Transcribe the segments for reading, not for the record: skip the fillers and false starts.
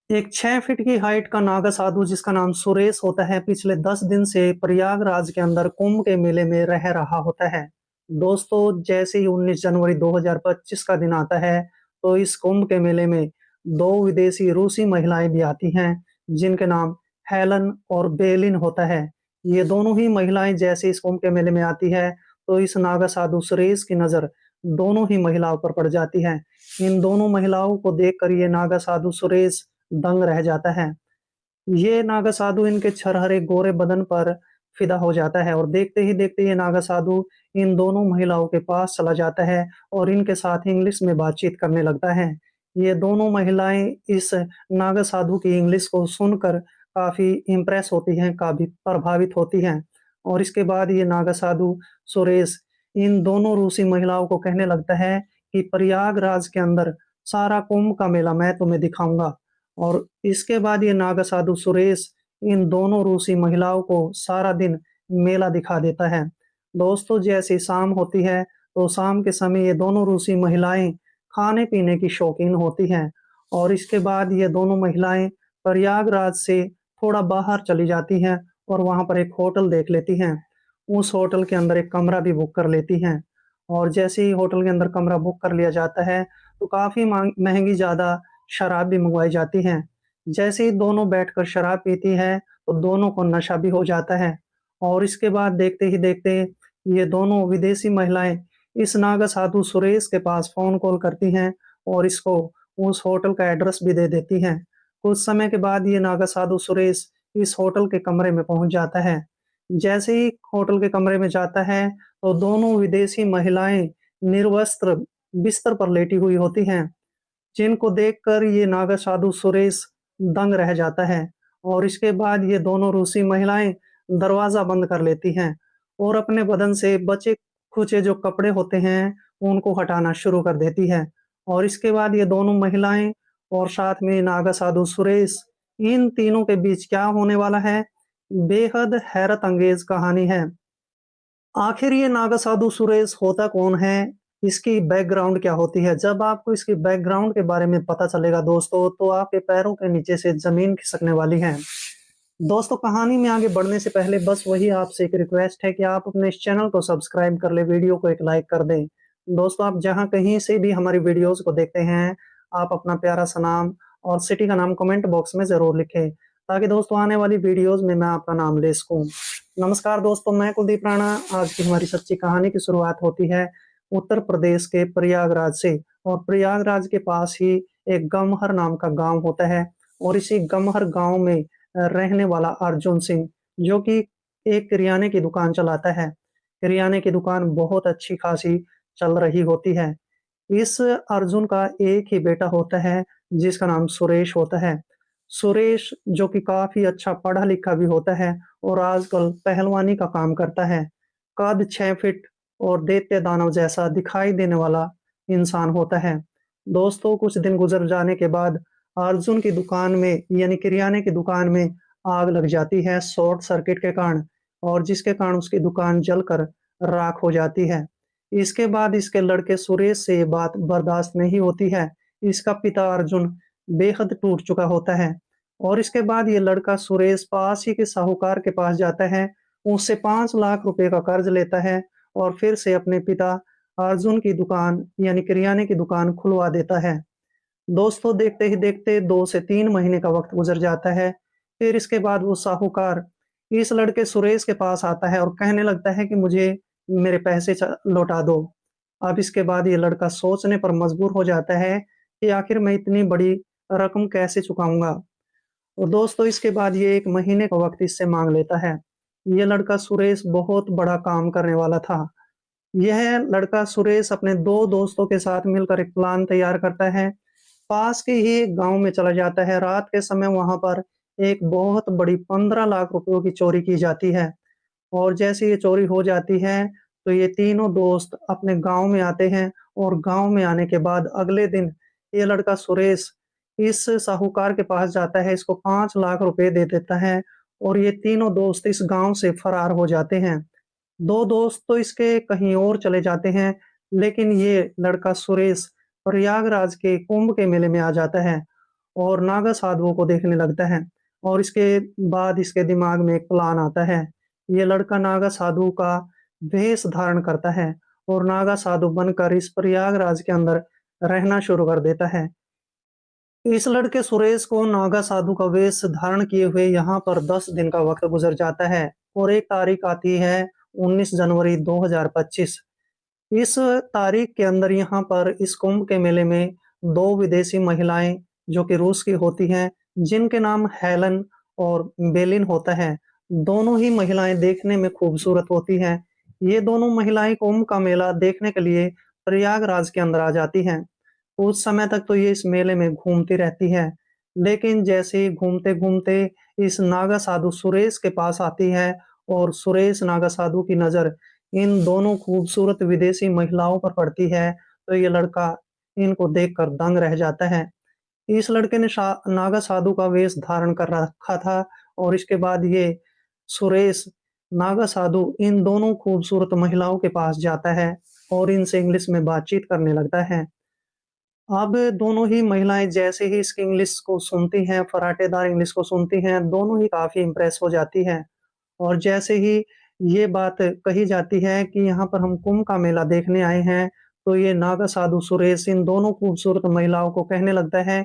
एक 6 फीट की हाइट का नागा साधु जिसका नाम सुरेश होता है, पिछले 10 दिन से प्रयागराज के अंदर कुंभ के मेले में रह रहा होता है। दोस्तों, जैसे ही 19 जनवरी 2025 का दिन आता है, तो इस कुंभ के मेले में दो विदेशी रूसी महिलाएं भी आती हैं, जिनके नाम हेलन और बेलिन होता है। ये दोनों ही महिलाएं जैसे इस कुंभ के मेले में आती है, तो इस नागा साधु सुरेश की नजर दोनों ही महिलाओं पर पड़ जाती है। इन दोनों महिलाओं को देखकर ये नागा साधु सुरेश दंग रह जाता है। ये नागा साधु इनके छरहरे गोरे बदन पर फिदा हो जाता है और देखते ही देखते ये नागा साधु इन दोनों महिलाओं के पास चला जाता है और इनके साथ इंग्लिश में बातचीत करने लगता है। ये दोनों महिलाएं इस नागा साधु की इंग्लिश को सुनकर काफी इम्प्रेस होती हैं, काफी प्रभावित होती हैं। और इसके बाद ये नागा साधु सुरेश इन दोनों रूसी महिलाओं को कहने लगता है कि प्रयागराज के अंदर सारा कुंभ का मेला मैं तुम्हें दिखाऊंगा। और इसके बाद ये नागा साधु सुरेश इन दोनों रूसी महिलाओं को सारा दिन मेला दिखा देता है। दोस्तों, जैसे शाम होती है, तो शाम के समय ये दोनों रूसी महिलाएं खाने पीने की शौकीन होती हैं और इसके बाद ये दोनों महिलाएं प्रयागराज से थोड़ा बाहर चली जाती हैं और वहां पर एक होटल देख लेती हैं। उस होटल के अंदर एक कमरा भी बुक कर लेती हैं और जैसे ही होटल के अंदर कमरा बुक कर लिया जाता है, तो काफी महंगी ज्यादा शराब भी मंगवाई जाती है। जैसे ही दोनों बैठकर शराब पीती है, तो दोनों को नशा भी हो जाता है और इसके बाद देखते ही देखते ये दोनों विदेशी महिलाएं इस नागा साधु सुरेश के पास फोन कॉल करती हैं और इसको उस होटल का एड्रेस भी दे देती हैं। कुछ समय के बाद ये नागा साधु सुरेश इस होटल के कमरे में पहुंच जाता है। जैसे ही होटल के कमरे में जाता है, तो दोनों विदेशी महिलाएं निर्वस्त्र बिस्तर पर लेटी हुई होती हैं, जिनको देखकर ये नागा साधु सुरेश दंग रह जाता है। और इसके बाद ये दोनों रूसी महिलाएं दरवाजा बंद कर लेती हैं और अपने बदन से बचे खुचे जो कपड़े होते हैं उनको हटाना शुरू कर देती है। और इसके बाद ये दोनों महिलाएं और साथ में नागा साधु सुरेश, इन तीनों के बीच क्या होने वाला है, बेहद हैरत अंगेज कहानी है। आखिर ये नागा साधु सुरेश होता कौन है, इसकी बैकग्राउंड क्या होती है? जब आपको इसकी बैकग्राउंड के बारे में पता चलेगा दोस्तों, तो आपके पैरों के नीचे से जमीन खिसकने वाली है। दोस्तों, कहानी में आगे बढ़ने से पहले बस वही आपसे एक रिक्वेस्ट है कि आप अपने इस चैनल को सब्सक्राइब कर ले, वीडियो को एक लाइक कर दें। दोस्तों, आप जहां कहीं से भी हमारी वीडियोस को देखते हैं, आप अपना प्यारा सा नाम और सिटी का नाम कमेंट बॉक्स में जरूर लिखें, ताकि दोस्तों आने वाली वीडियोस में मैं आपका नाम ले सकूं। नमस्कार दोस्तों, मैं कुलदीप राणा। आज की हमारी सच्ची कहानी की शुरुआत होती है उत्तर प्रदेश के प्रयागराज से। और प्रयागराज के पास ही एक गमहर नाम का गांव होता है और इसी गमहर गांव में रहने वाला अर्जुन सिंह, जो कि एक किराने की दुकान चलाता है। किराने की दुकान बहुत अच्छी खासी चल रही होती है। इस अर्जुन का एक ही बेटा होता है, जिसका नाम सुरेश होता है। सुरेश जो कि काफी अच्छा पढ़ा लिखा भी होता है और आजकल पहलवानी का काम करता है। कद 6 फीट और दैत्य दानव जैसा दिखाई देने वाला इंसान होता है। दोस्तों, कुछ दिन गुजर जाने के बाद अर्जुन की दुकान में, यानी किराने की दुकान में आग लग जाती है शॉर्ट सर्किट के कारण, और जिसके कारण उसकी दुकान जलकर राख हो जाती है। इसके बाद इसके लड़के सुरेश से ये बात बर्दाश्त नहीं होती है। इसका पिता अर्जुन बेहद टूट चुका होता है और इसके बाद ये लड़का सुरेश पास ही के साहूकार के पास जाता है, उससे 5 लाख रुपए का कर्ज लेता है और फिर से अपने पिता अर्जुन की दुकान, यानी किराने की दुकान खुलवा देता है। दोस्तों, देखते ही देखते 2 से 3 महीने का वक्त गुजर जाता है। फिर इसके बाद वो साहूकार इस लड़के सुरेश के पास आता है और कहने लगता है कि मुझे मेरे पैसे लौटा दो। अब इसके बाद ये लड़का सोचने पर मजबूर हो जाता है कि आखिर मैं इतनी बड़ी रकम कैसे चुकाऊंगा। और दोस्तों, इसके बाद ये 1 महीने का वक्त इससे मांग लेता है। ये लड़का सुरेश बहुत बड़ा काम करने वाला था। यह लड़का सुरेश अपने दो दोस्तों के साथ मिलकर एक प्लान तैयार करता है। पास के ही एक गांव में चला जाता है। रात के समय वहां पर एक बहुत बड़ी 15 लाख रुपयों की चोरी की जाती है और जैसे ये चोरी हो जाती है, तो ये तीनों दोस्त अपने गांव में आते हैं और गांव में आने के बाद अगले दिन ये लड़का सुरेश इस साहूकार के पास जाता है, इसको 5 लाख रुपए दे देता है और ये तीनों दोस्त इस गांव से फरार हो जाते हैं। दो दोस्त तो इसके कहीं और चले जाते हैं, लेकिन ये लड़का सुरेश प्रयागराज के कुंभ के मेले में आ जाता है और नागा साधुओं को देखने लगता है। और इसके बाद इसके दिमाग में एक प्लान आता है। ये लड़का नागा साधु का वेश धारण करता है और नागा साधु बनकर इस प्रयागराज के अंदर रहना शुरू कर देता है। इस लड़के सुरेश को नागा साधु का वेश धारण किए हुए यहाँ पर 10 दिन का वक्त गुजर जाता है और एक तारीख आती है 19 जनवरी 2025। इस तारीख के अंदर यहाँ पर इस कुंभ के मेले में दो विदेशी महिलाएं जो कि रूस की होती हैं, जिनके नाम हेलन और बेलिन होता है। दोनों ही महिलाएं देखने में खूबसूरत होती हैं। ये दोनों महिलाएं कुंभ का मेला देखने के लिए प्रयागराज के अंदर आ जाती हैं। उस समय तक तो ये इस मेले में घूमती रहती है, लेकिन जैसे ही घूमते-घूमते इस नागा साधु सुरेश के पास आती है और सुरेश नागा साधु की नज़र इन दोनों खूबसूरत विदेशी महिलाओं पर पड़ती है, तो ये लड़का इनको देखकर दंग रह जाता है। इस लड़के ने नागा साधु का वेश धारण कर रखा था और इसके बाद ये सुरेश नागा साधु इन दोनों खूबसूरत महिलाओं के पास जाता है और इनसे इंग्लिश में बातचीत करने लगता है। अब दोनों ही महिलाएं जैसे ही इसकी इंग्लिश को सुनती हैं, फराटेदार इंग्लिश को सुनती हैं, दोनों ही काफी इम्प्रेस हो जाती हैं। और जैसे ही ये बात कही जाती है कि यहाँ पर हम कुंभ का मेला देखने आए हैं, तो ये नागा साधु सुरेश इन दोनों खूबसूरत महिलाओं को कहने लगता है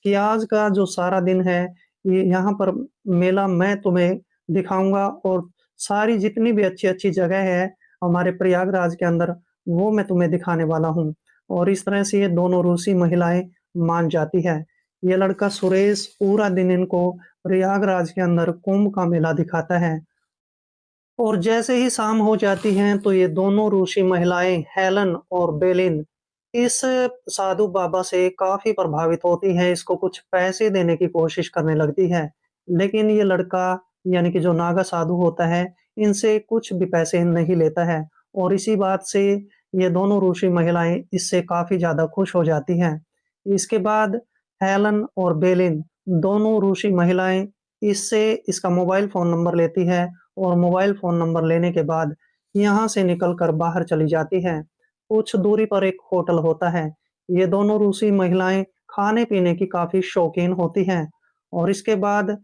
कि आज का जो सारा दिन है, ये यहाँ पर मेला मैं तुम्हें दिखाऊँगा और सारी जितनी भी अच्छी-अच्छी जगह है हमारे प्रयागराज के अंदर, वो मैं तुम्हें दिखाने वाला हूँ। और इस तरह से ये दोनों रूसी महिलाएँ मान जाती है। ये लड़का सुरेश पूरा दिन इनको प्रयागराज के अंदर कुंभ का मेला दिखाता है। और जैसे ही शाम हो जाती है तो ये दोनों रूसी महिलाएं हेलन और बेलिन इस साधु बाबा से काफी प्रभावित होती हैं, इसको कुछ पैसे देने की कोशिश करने लगती है। लेकिन ये लड़का यानी कि जो नागा साधु होता है, इनसे कुछ भी पैसे नहीं लेता है और इसी बात से ये दोनों रूसी महिलाएं इससे काफी ज्यादा खुश हो जाती हैं। इसके बाद हेलन और बेलिन दोनों रूसी महिलाएं इससे इसका मोबाइल फ़ोन नंबर लेती है और मोबाइल फ़ोन नंबर लेने के बाद यहाँ से निकलकर बाहर चली जाती है। कुछ दूरी पर एक होटल होता है। ये दोनों रूसी महिलाएँ खाने-पीने की काफ़ी शौकीन होती हैं और इसके बाद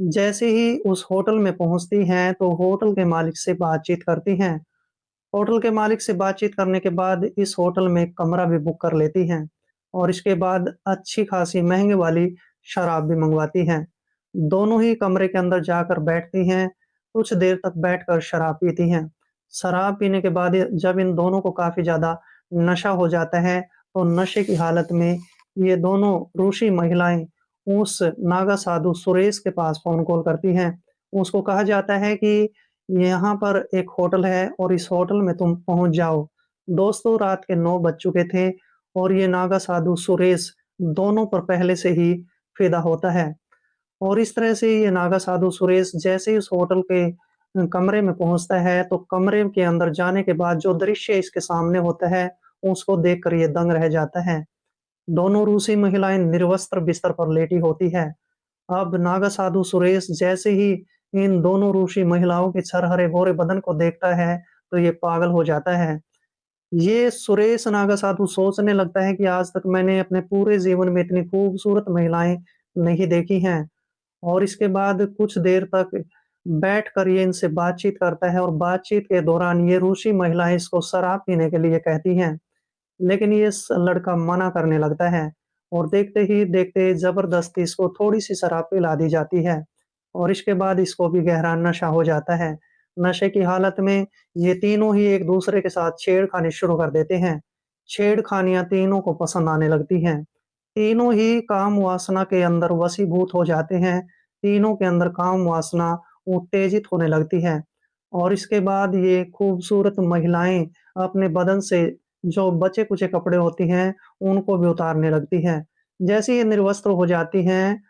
जैसे ही उस होटल में पहुँचती हैं, तो होटल के मालिक से बातचीत करती हैं। होटल के मालिक से बातचीत करने के बाद इस होटल में कमरा भी बुक कर लेती हैं और इसके बाद अच्छी खासी महँगे वाली शराब भी मँगवाती हैं। दोनों ही कमरे के अंदर जाकर बैठती हैं, कुछ देर तक बैठकर शराब पीती हैं। शराब पीने के बाद जब इन दोनों को काफ़ी ज़्यादा नशा हो जाता है, तो नशे की हालत में ये दोनों रूसी महिलाएँ उस नागा साधु सुरेश के पास फ़ोन कॉल करती हैं। उसको कहा जाता है कि यहाँ पर एक होटल है और इस होटल में तुम पहुँच जाओ। दोस्तों रात के 9 बज चुके थे और ये नागा साधु सुरेश दोनों पर पहले से ही फ़िदा होता है। और इस तरह से ये नागा साधु सुरेश जैसे ही उस होटल के कमरे में पहुँचता है, तो कमरे के अंदर जाने के बाद जो दृश्य इसके सामने होता है, उसको देखकर ये दंग रह जाता है। दोनों रूसी महिलाएँ निर्वस्त्र बिस्तर पर लेटी होती है। अब नागा साधु सुरेश जैसे ही इन दोनों रूसी महिलाओं के छरहरे-भोरे बदन को देखता है, तो ये पागल हो जाता है। ये सुरेश नागा साधु सोचने लगता है कि आज तक मैंने अपने पूरे जीवन में इतनी खूबसूरत महिलाएँ नहीं देखी हैं। और इसके बाद कुछ देर तक बैठकर ये इनसे बातचीत करता है और बातचीत के दौरान ये रूसी महिलाएँ इसको शराब पीने के लिए कहती हैं। लेकिन ये लड़का मना करने लगता है और देखते ही देखते ज़बरदस्ती इसको थोड़ी-सी शराब पिला दी जाती है और इसके बाद इसको भी गहरा नशा हो जाता है। नशे की हालत में ये तीनों ही एक-दूसरे के साथ छेड़खानी शुरू कर देते हैं। छेड़खानियाँ तीनों को पसंद आने लगती हैं। तीनों ही काम वासना के अंदर वशीभूत हो जाते हैं। तीनों के अंदर काम वासना उत्तेजित होने लगती है और इसके बाद ये खूबसूरत महिलाएँ अपने बदन से जो बचे-कुचे कपड़े होती हैं, उनको भी उतारने लगती हैं। जैसे ही ये निर्वस्त्र हो जाती हैं,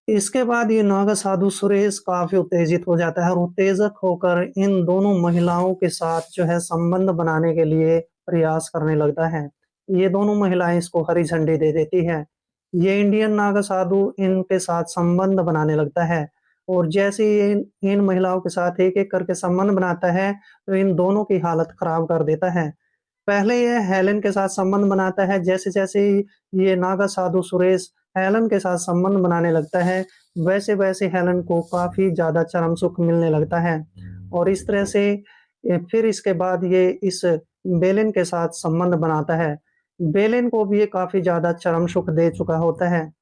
इसके बाद ये नागा साधु सुरेश काफ़ी उत्तेजित हो जाता है और उत्तेजक होकर इन दोनों महिलाओं के साथ जो है संबंध बनाने के लिए प्रयास करने लगता है। ये दोनों महिलाएँ इसको हरी झंडी दे देती हैं। ये इंडियन नागा साधु इनके साथ संबंध बनाने लगता है और जैसे ही इन इन महिलाओं के साथ एक-एक करके संबंध बनाता है, तो इन दोनों की हालत खराब कर देता है। पहले ये हेलेन के साथ संबंध बनाता है, जैसे-जैसे ये नागा साधु सुरेश हेलेन के साथ संबंध बनाने लगता है, वैसे-वैसे हेलेन को काफ़ी ज़्यादा चरम सुख मिलने लगता है। और इस तरह से फिर इसके बाद ये इस बेलेन के साथ संबंध बनाता है। बेलेन को भी ये काफ़ी ज़्यादा चरम सुख दे चुका होता है।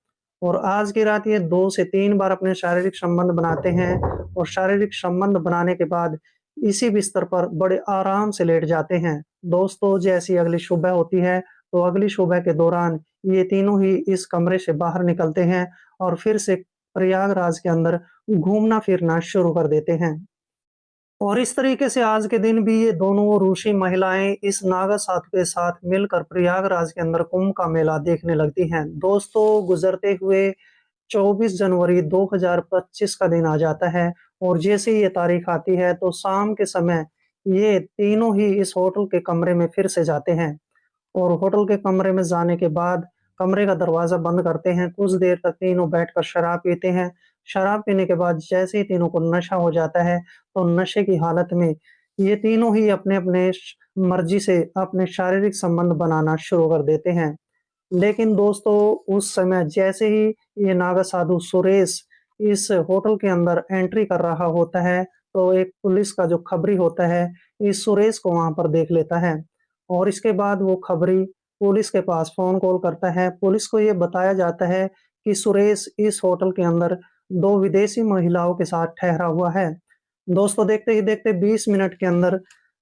और आज की रात ये 2 से 3 बार अपने शारीरिक संबंध बनाते हैं और शारीरिक संबंध बनाने के बाद इसी बिस्तर पर बड़े आराम से लेट जाते हैं। दोस्तों, जैसी अगली सुबह होती है, तो अगली सुबह के दौरान ये तीनों ही इस कमरे से बाहर निकलते हैं और फिर से प्रयागराज के अंदर घूमना-फिरना शुरू कर देते हैं। और इस तरीके से आज के दिन भी ये दोनों ऋषि महिलाएं इस नागा साधु के साथ मिलकर प्रयागराज के अंदर कुंभ का मेला देखने लगती हैं। दोस्तों, गुजरते हुए 24 जनवरी 2025 का दिन आ जाता है और जैसे ही ये तारीख आती है तो शाम के समय ये तीनों ही इस होटल के कमरे में फिर से जाते हैं। और होटल के कमरे में जाने के बाद कमरे का दरवाज़ा बंद करते हैं। कुछ देर तक तीनों बैठकर शराब पीते हैं। शराब पीने के बाद जैसे ही तीनों को नशा हो जाता है, तो नशे की हालत में ये तीनों ही अपने-अपने मर्ज़ी से अपने शारीरिक संबंध बनाना शुरू कर देते हैं। लेकिन दोस्तों, उस समय जैसे ही ये नागा साधु सुरेश इस होटल के अंदर एंट्री कर रहा होता है, तो एक पुलिस का जो खबरी होता है, इस सुरेश को वहाँ पर देख लेता है। और इसके बाद वो खबरी पुलिस के पास फ़ोन कॉल करता है। पुलिस को ये बताया जाता है कि सुरेश इस होटल के अंदर 2 विदेशी महिलाओं के साथ ठहरा हुआ है। दोस्तों, देखते ही देखते 20 मिनट के अंदर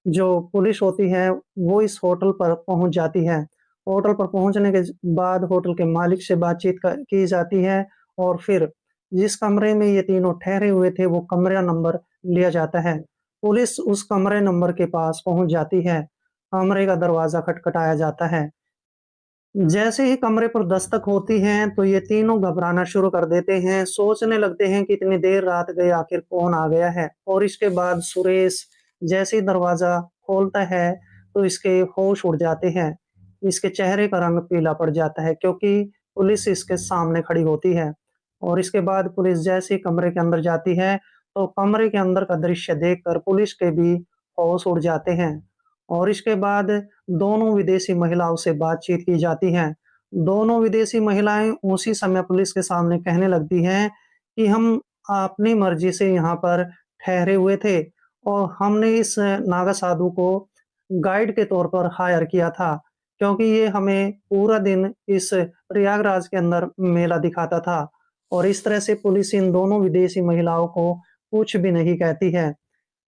जो पुलिस होती है, वो इस होटल पर पहुँच जाती है। होटल पर पहुँचने के बाद होटल के मालिक से बातचीत की जाती है और फिर जिस कमरे में ये तीनों ठहरे हुए थे, वो कमरा नंबर लिया जाता है। पुलिस उस कमरे नंबर के पास पहुँच जाती है। कमरे का दरवाज़ा खटखटाया जाता है। जैसे ही कमरे पर दस्तक होती है, तो ये तीनों घबराना शुरू कर देते हैं, सोचने लगते हैं कि इतनी देर रात गई, आखिर कौन आ गया है? और इसके बाद सुरेश जैसे ही दरवाज़ा खोलता है, तो इसके होश उड़ जाते हैं। इसके चेहरे का रंग पीला पड़ जाता है क्योंकि पुलिस इसके सामने खड़ी होती है। और इसके बाद पुलिस जैसे ही कमरे के अंदर जाती है, तो कमरे के अंदर का दृश्य देखकर पुलिस के भी होश उड़ जाते हैं। और इसके बाद दोनों विदेशी महिलाओं से बातचीत की जाती है। दोनों विदेशी महिलाएँ उसी समय पुलिस के सामने कहने लगती हैं कि हम अपनी मर्ज़ी से यहाँ पर ठहरे हुए थे और हमने इस नागा साधु को गाइड के तौर पर हायर किया था, क्योंकि ये हमें पूरा दिन इस प्रयागराज के अंदर मेला दिखाता था। और इस तरह से पुलिस इन दोनों विदेशी महिलाओं को कुछ भी नहीं कहती है।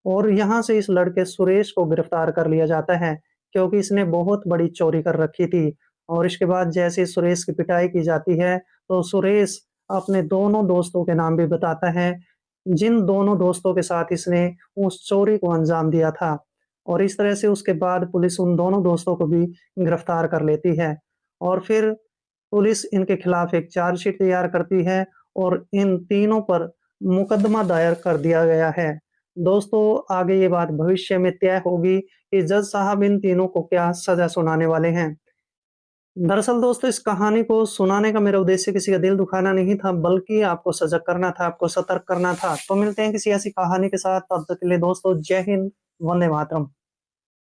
और यहाँ से इस लड़के सुरेश को गिरफ्तार कर लिया जाता है, क्योंकि इसने बहुत बड़ी चोरी कर रखी थी। और इसके बाद जैसे ही सुरेश की पिटाई की जाती है, तो सुरेश अपने दोनों दोस्तों के नाम भी बताता है, जिन दोनों दोस्तों के साथ इसने उस चोरी को अंजाम दिया था। और इस तरह से उसके बाद पुलिस उन दोनों दोस्तों को भी गिरफ्तार कर लेती है। और फिर पुलिस इनके खिलाफ एक चार्जशीट तैयार करती है और इन तीनों पर मुकदमा दायर कर दिया गया है। दोस्तों, आगे ये बात भविष्य में तय होगी कि जज साहब इन तीनों को क्या सज़ा सुनाने वाले हैं। दरअसल दोस्तों, इस कहानी को सुनाने का मेरा उद्देश्य किसी का दिल दुखाना नहीं था, बल्कि आपको सजग करना था, आपको सतर्क करना था। तो मिलते हैं किसी ऐसी कहानी के साथ, तब तक के लिए दोस्तों जय हिंद, वंदे मातरम।